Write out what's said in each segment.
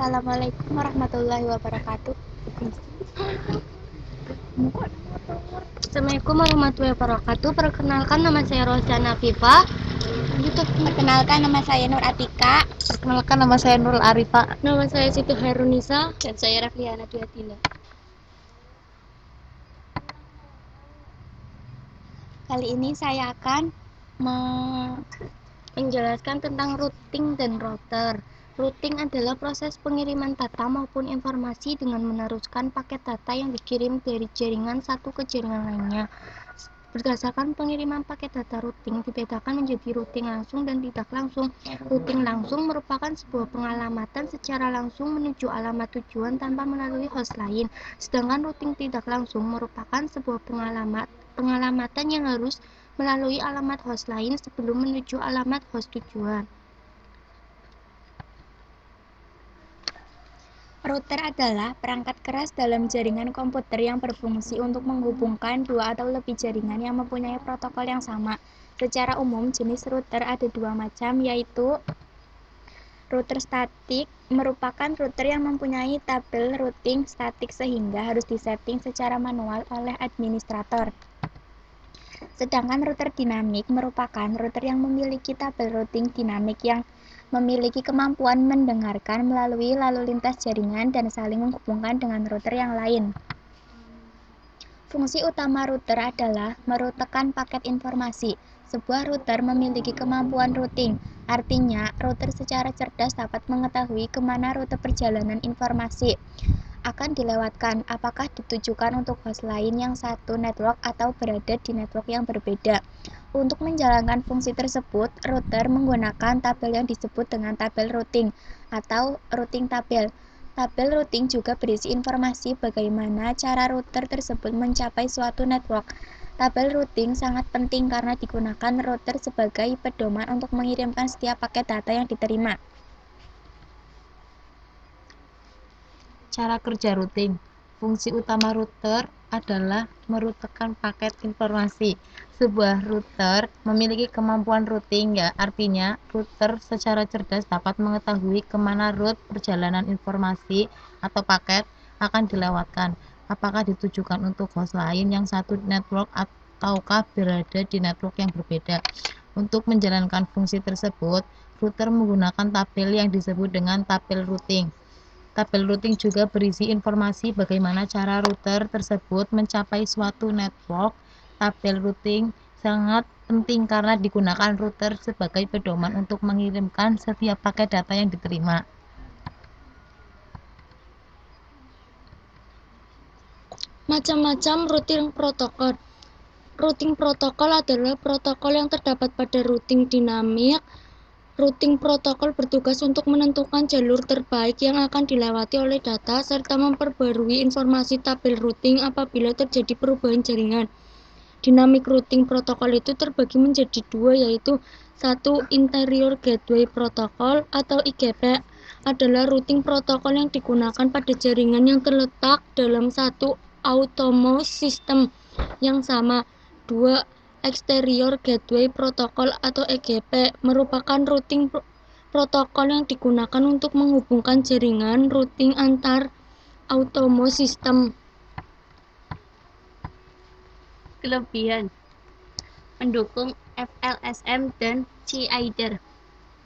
Assalamualaikum warahmatullahi wabarakatuh. Assalamualaikum warahmatullahi wabarakatuh. Perkenalkan, nama saya Rosyana Fifa. Perkenalkan, nama saya Nur Atika. Perkenalkan, nama saya Nurul Arifa. Nama saya Siti Hairunisa. Dan saya Rafliana Duatina. Kali ini saya akan menjelaskan tentang routing dan router. Routing adalah proses pengiriman data maupun informasi dengan meneruskan paket data yang dikirim dari jaringan satu ke jaringan lainnya. Berdasarkan pengiriman paket data routing dibedakan menjadi routing langsung dan tidak langsung. Routing langsung merupakan sebuah pengalamatan secara langsung menuju alamat tujuan tanpa melalui host lain. Sedangkan routing tidak langsung merupakan sebuah pengalamatan yang harus melalui alamat host lain sebelum menuju alamat host tujuan. Router adalah perangkat keras dalam jaringan komputer yang berfungsi untuk menghubungkan dua atau lebih jaringan yang mempunyai protokol yang sama. Secara umum, jenis router ada dua macam, yaitu router statik merupakan router yang mempunyai tabel routing statik sehingga harus disetting secara manual oleh administrator. Sedangkan router dinamik merupakan router yang memiliki tabel routing dinamik yang memiliki kemampuan mendengarkan melalui lalu lintas jaringan dan saling menghubungkan dengan router yang lain. Fungsi utama router adalah merutekan paket informasi. Sebuah router memiliki kemampuan routing, artinya router secara cerdas dapat mengetahui kemana rute perjalanan informasi akan dilewatkan, apakah ditujukan untuk host lain yang satu network atau berada di network yang berbeda. Untuk menjalankan fungsi tersebut, router menggunakan tabel yang disebut dengan tabel routing atau routing tabel. Tabel routing juga berisi informasi bagaimana cara router tersebut mencapai suatu network. Tabel routing sangat penting karena digunakan router sebagai pedoman untuk mengirimkan setiap paket data yang diterima. Cara kerja routing. Fungsi utama router adalah merutekan paket informasi. Sebuah router memiliki kemampuan routing, artinya router secara cerdas dapat mengetahui kemana rute perjalanan informasi atau paket akan dilewatkan, apakah ditujukan untuk host lain yang satu network ataukah berada di network yang berbeda. Untuk menjalankan fungsi tersebut, router menggunakan tabel yang disebut dengan tabel routing. Tabel routing juga berisi informasi bagaimana cara router tersebut mencapai suatu network. Tabel routing sangat penting karena digunakan router sebagai pedoman untuk mengirimkan setiap paket data yang diterima. Macam-macam routing protokol. Routing protokol adalah protokol yang terdapat pada routing dinamik. Routing protokol bertugas untuk menentukan jalur terbaik yang akan dilewati oleh data serta memperbarui informasi tabel routing apabila terjadi perubahan jaringan. Dynamic routing protokol itu terbagi menjadi dua, yaitu satu, Interior Gateway Protocol atau IGP adalah routing protokol yang digunakan pada jaringan yang terletak dalam satu autonomous system yang sama. Dua, Exterior Gateway Protocol atau EGP merupakan routing protokol yang digunakan untuk menghubungkan jaringan routing antar autonomous system. Kelebihan: mendukung FLSM dan CIDR.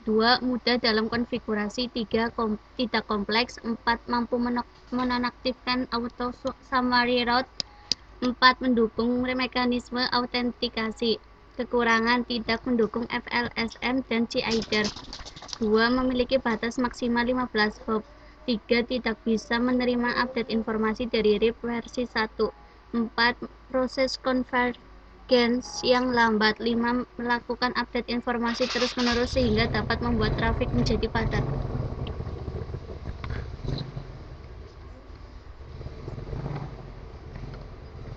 2. Mudah dalam konfigurasi. 3. Tidak kompleks. 4. Mampu menonaktifkan auto summary route. 4. Mendukung mekanisme autentikasi. Kekurangan: tidak mendukung FLSM dan CIDR. 2. Memiliki batas maksimal 15 hop. 3. Tidak bisa menerima update informasi dari RIP versi 1. 4. Proses convergence yang lambat. 5. Melakukan update informasi terus-menerus sehingga dapat membuat trafik menjadi padat.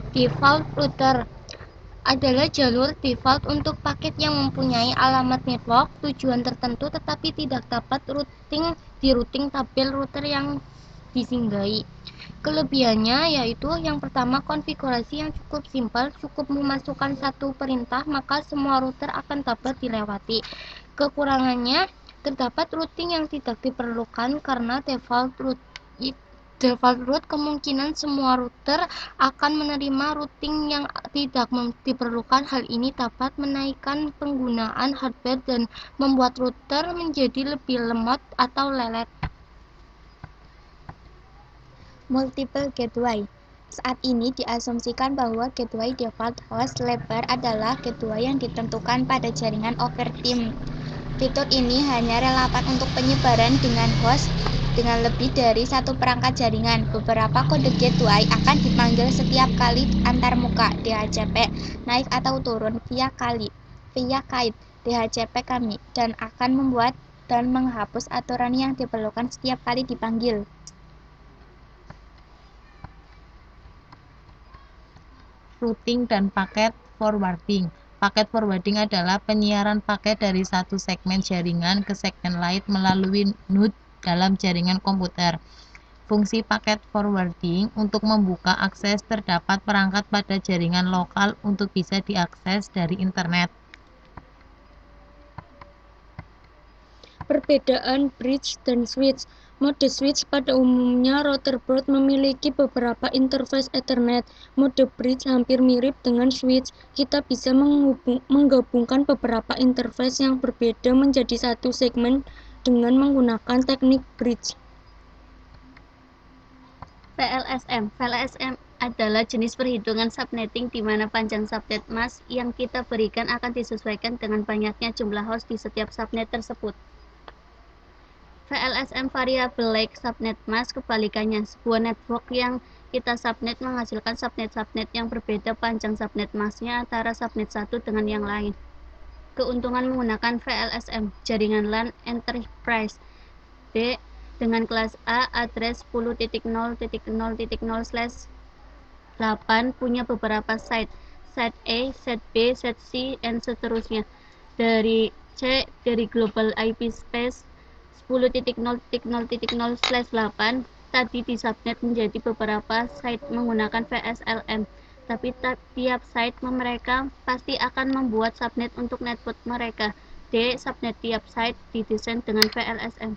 Default router adalah jalur default untuk paket yang mempunyai alamat network tujuan tertentu tetapi tidak dapat di routing tabel router yang disinggahi. Kelebihannya yaitu yang pertama, konfigurasi yang cukup simpel, cukup memasukkan satu perintah maka semua router akan dapat dilewati. Kekurangannya, Terdapat routing yang tidak diperlukan karena default route kemungkinan semua router akan menerima routing yang tidak diperlukan. Hal ini dapat menaikkan penggunaan hardware dan membuat router menjadi lebih lemot atau lelet. Multiple gateway. Saat ini diasumsikan bahwa gateway default host lebar adalah gateway yang ditentukan pada jaringan over time. Fitur ini hanya relevan untuk penyebaran dengan host dengan lebih dari satu perangkat jaringan. Beberapa kode gateway akan dipanggil setiap kali antarmuka DHCP naik atau turun via kite DHCP kami dan akan membuat dan menghapus aturan yang diperlukan setiap kali dipanggil. Routing dan paket forwarding. Paket forwarding adalah penyiaran paket dari satu segmen jaringan ke segmen lain melalui node dalam jaringan komputer. Fungsi paket forwarding untuk membuka akses terdapat perangkat pada jaringan lokal untuk bisa diakses dari internet. Perbedaan bridge dan switch. Mode switch pada umumnya router board memiliki beberapa interface Ethernet. Mode bridge hampir mirip dengan switch. Kita bisa menggabungkan beberapa interface yang berbeda menjadi satu segmen dengan menggunakan teknik bridge. VLSM. VLSM adalah jenis perhitungan subnetting di mana panjang subnet mask yang kita berikan akan disesuaikan dengan banyaknya jumlah host di setiap subnet tersebut. VLSM variable like subnet mask kebalikannya, sebuah network yang kita subnet menghasilkan subnet-subnet yang berbeda panjang subnet masknya antara subnet satu dengan yang lain. Keuntungan menggunakan VLSM, jaringan LAN enterprise D dengan kelas A address 10.0.0.0/8 punya beberapa site A, site B, site C, dan seterusnya. Dari C dari global IP space 10.0.0/8 tadi di subnet menjadi beberapa site menggunakan VSLM, tapi tiap site mereka pasti akan membuat subnet untuk network mereka. D. Subnet tiap site didesain dengan VLSM.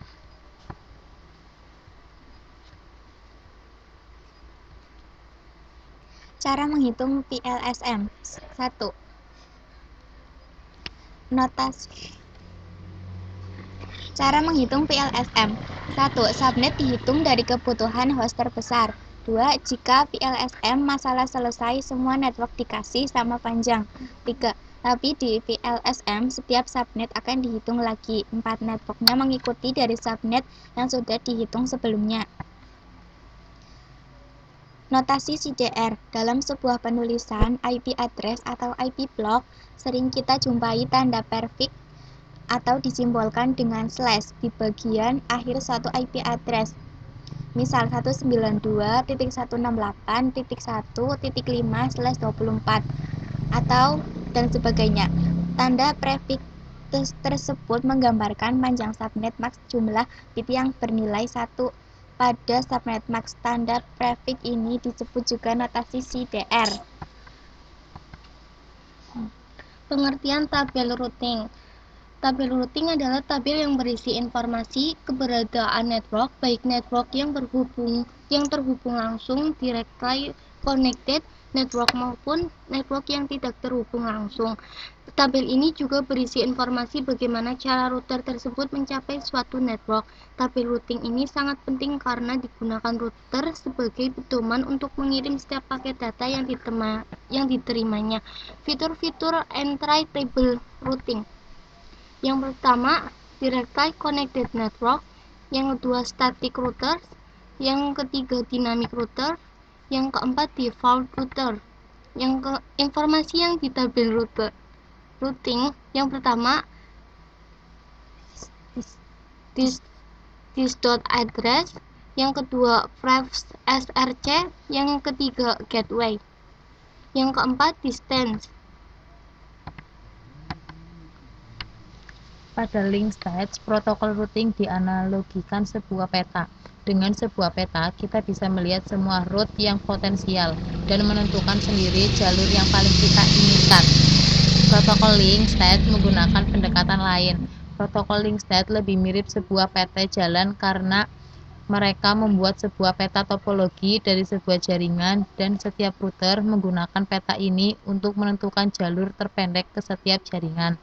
Cara menghitung VLSM. 1. Notasi. Cara menghitung VLSM. 1. Subnet dihitung dari kebutuhan host terbesar. 2. Jika VLSM masalah selesai, semua network dikasih sama panjang. 3. Tapi di VLSM, setiap subnet akan dihitung lagi. 4. Networknya mengikuti dari subnet yang sudah dihitung sebelumnya. Notasi CDR. Dalam sebuah penulisan IP address atau IP block, sering kita jumpai tanda perfix atau disimbolkan dengan slash di bagian akhir suatu IP address. Misal 192.168.1.5/24 atau dan sebagainya. Tanda prefix tersebut menggambarkan panjang subnet max jumlah bit yang bernilai 1 pada subnet max. Tanda prefix ini disebut juga notasi CDR. Pengertian tabel routing. Tabel routing adalah tabel yang berisi informasi keberadaan network, baik network yang terhubung langsung directly connected network maupun network yang tidak terhubung langsung. Tabel ini juga berisi informasi bagaimana cara router tersebut mencapai suatu network. Tabel routing ini sangat penting karena digunakan router sebagai pedoman untuk mengirim setiap paket data yang diterimanya. Fitur-fitur entry table routing. Yang pertama, directly connected network. Yang kedua, static router. Yang ketiga, dynamic router. Yang keempat, default router. Informasi yang di tabel routing. Yang pertama, this.address. Yang kedua, prefs src. Yang ketiga, gateway. Yang keempat, distance. Pada link stage, protokol routing dianalogikan sebuah peta. Dengan sebuah peta, kita bisa melihat semua route yang potensial dan menentukan sendiri jalur yang paling kita inginkan. Protokol link stage menggunakan pendekatan lain. Protokol link state lebih mirip sebuah peta jalan karena mereka membuat sebuah peta topologi dari sebuah jaringan dan setiap router menggunakan peta ini untuk menentukan jalur terpendek ke setiap jaringan.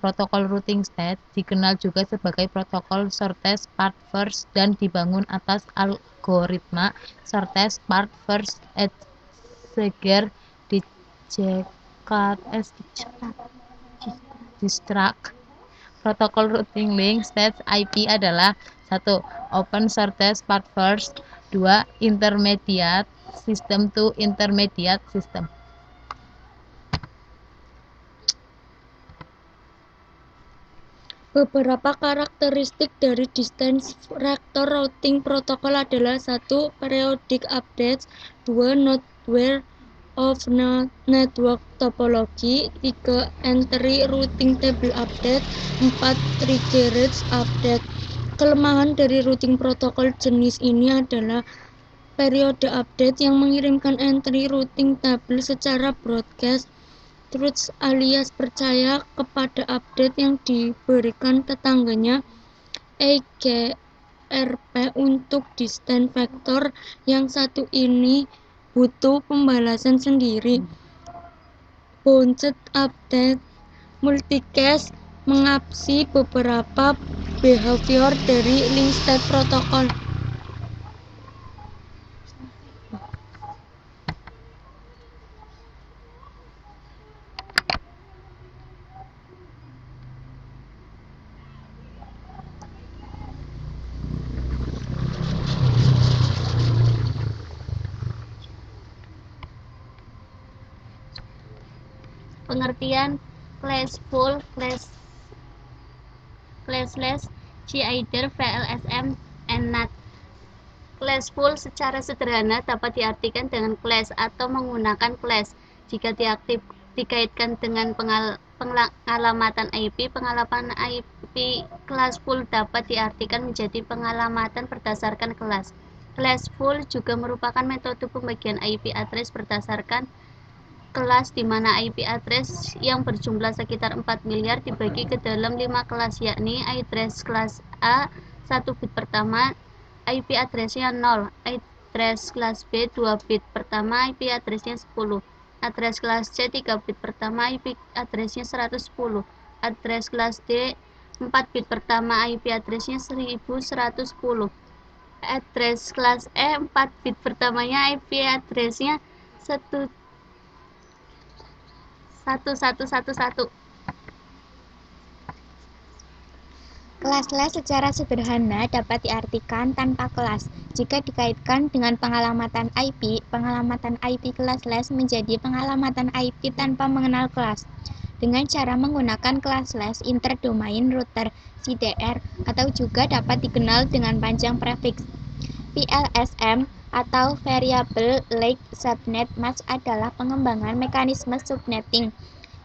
Protokol routing state dikenal juga sebagai protokol shortest path first dan dibangun atas algoritma shortest path first Edgeger Dirac. Protokol routing link state IP adalah 1. Open shortest path first, 2. Intermediate system to intermediate system. Beberapa karakteristik dari Distance Vector Routing Protocol adalah 1. Periodic updates, 2. Nodeware of network topology, 3. Entry routing table update, 4. Triggered update. Kelemahan dari routing protokol jenis ini adalah periode update yang mengirimkan entry routing table secara broadcast. Trust alias percaya kepada update yang diberikan tetangganya. EGRP untuk distance vector yang satu ini butuh pembalasan sendiri. Bounced update multicast mengabsi beberapa behavior dari link state protocol. Pengertian classful, classless, G-Aider, VLSM, and NAT. Classful secara sederhana dapat diartikan dengan class atau menggunakan class. Jika dikaitkan dengan pengalamatan IP, pengalamatan IP classful dapat diartikan menjadi pengalamatan berdasarkan kelas. Classful juga merupakan metode pembagian IP address berdasarkan kelas di mana IP address yang berjumlah sekitar 4 miliar dibagi ke dalam 5 kelas, yakni address kelas A 1 bit pertama IP address-nya 0, address kelas B 2 bit pertama IP address-nya 10, address kelas C 3 bit pertama IP address-nya 110, address kelas D 4 bit pertama IP address-nya 1110, address kelas E 4 bit pertamanya IP address-nya 1111. Classless secara sederhana dapat diartikan tanpa kelas. Jika dikaitkan dengan pengalamatan IP classless menjadi pengalamatan IP tanpa mengenal kelas. Dengan cara menggunakan classless interdomain router CDR atau juga dapat dikenal dengan panjang prefiks. VLSM atau Variable Length Subnet Match adalah pengembangan mekanisme subnetting,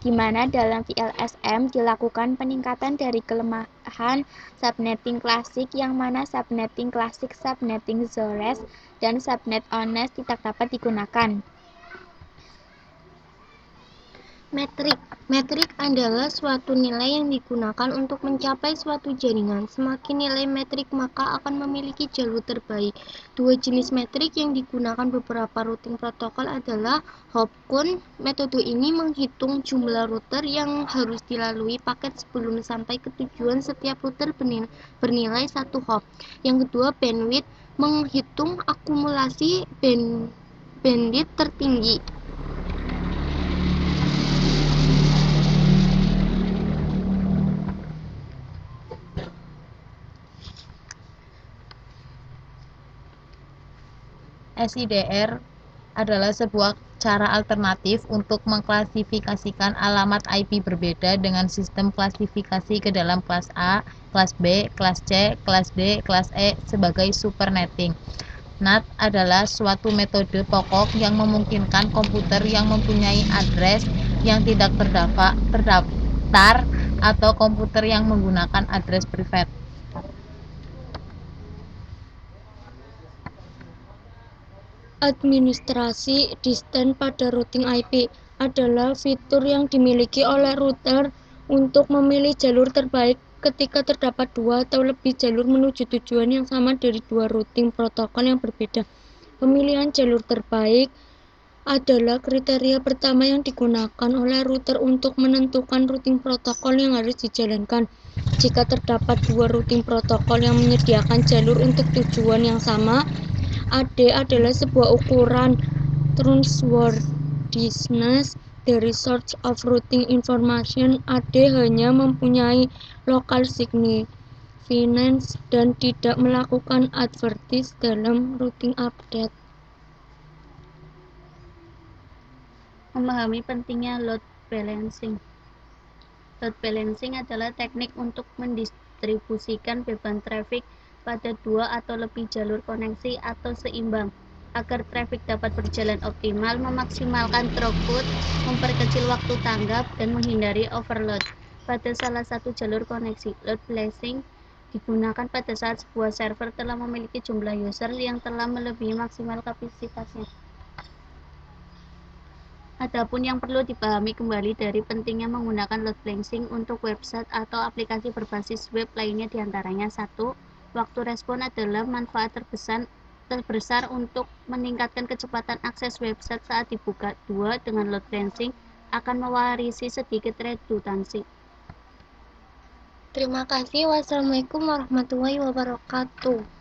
di mana dalam VLSM dilakukan peningkatan dari kelemahan subnetting klasik, yang mana subnetting klasik, subnetting Zores, dan subnet honest tidak dapat digunakan. Metrik adalah suatu nilai yang digunakan untuk mencapai suatu jaringan. Semakin nilai metrik, maka akan memiliki jalur terbaik. Dua jenis metrik yang digunakan beberapa routing protokol adalah hop count. Metode ini menghitung jumlah router yang harus dilalui paket sebelum sampai ke tujuan. Setiap router bernilai 1 hop. Yang kedua, bandwidth, menghitung akumulasi bandwidth tertinggi. SIDR adalah sebuah cara alternatif untuk mengklasifikasikan alamat IP berbeda dengan sistem klasifikasi ke dalam kelas A, kelas B, kelas C, kelas D, kelas E sebagai supernetting. NAT adalah suatu metode pokok yang memungkinkan komputer yang mempunyai address yang tidak terdaftar atau komputer yang menggunakan address private. Administrasi distance pada routing IP adalah fitur yang dimiliki oleh router untuk memilih jalur terbaik ketika terdapat dua atau lebih jalur menuju tujuan yang sama dari dua routing protokol yang berbeda. Pemilihan jalur terbaik adalah kriteria pertama yang digunakan oleh router untuk menentukan routing protokol yang harus dijalankan. Jika terdapat dua routing protokol yang menyediakan jalur untuk tujuan yang sama, AD adalah sebuah ukuran trustworthiness dari source of routing information. AD hanya mempunyai local significance dan tidak melakukan advertise dalam routing update. Memahami pentingnya load balancing. Load balancing adalah teknik untuk mendistribusikan beban trafik pada dua atau lebih jalur koneksi atau seimbang, agar trafik dapat berjalan optimal, memaksimalkan throughput, memperkecil waktu tanggap, dan menghindari overload. Pada salah satu jalur koneksi, load balancing digunakan pada saat sebuah server telah memiliki jumlah user yang telah melebihi maksimal kapasitasnya. Adapun yang perlu dipahami kembali dari pentingnya menggunakan load balancing untuk website atau aplikasi berbasis web lainnya diantaranya 1. Waktu respon adalah manfaat terbesar untuk meningkatkan kecepatan akses website saat dibuka. 2. Dengan load balancing akan mewarisi sedikit redundansi. Terima kasih. Wassalamualaikum warahmatullahi wabarakatuh.